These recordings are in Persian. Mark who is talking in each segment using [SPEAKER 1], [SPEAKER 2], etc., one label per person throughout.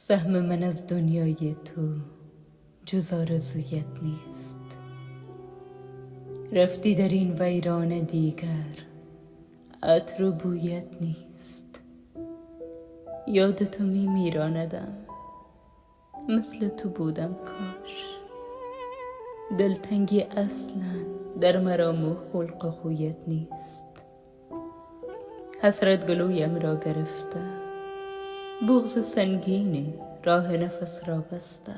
[SPEAKER 1] سهم من از دنیای تو جز آرزویت نیست. رفتی در این ویران دیگر، عطر و بویت نیست. یاد تو میراندم، مثل تو بودم کاش. دلتنگی اصلا در مرام و خلق و خویت نیست. حسرت گلویم را گرفته، بغض سنگینی راه نفس را بسته.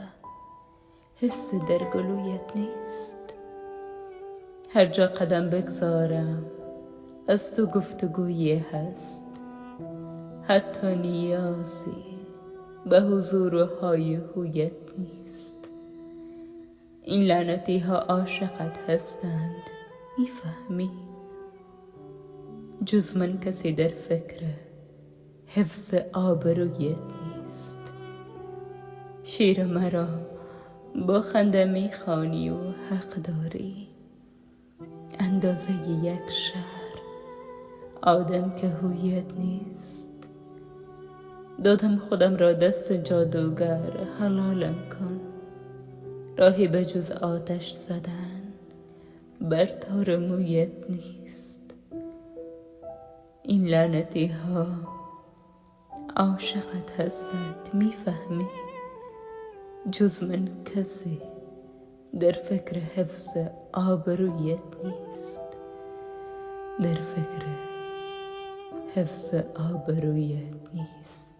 [SPEAKER 1] حس در گلویت نیست. هر جا قدم بگذارم از تو گفتگویی هست. حتی نیازی به حضور و های هویت نیست. این لعنتی ها عاشقت هستند، میفهمی؟ جز من کسی در فکر حفظ آبرویت نیست. شیر مرا با خنده میخوانی و حق داری. اندازه یک شهر آدم که هویت نیست. دادم خودم را دست جادوگر، حلالم کن. راهی به جز آتش زدن بر تار مویت نیست. این لعنتی ها عاشقت هستند، میفهمی؟ جز من کسی در فکر حفظ آبرویت نیست. در فکر حفظ آبرویت نیست.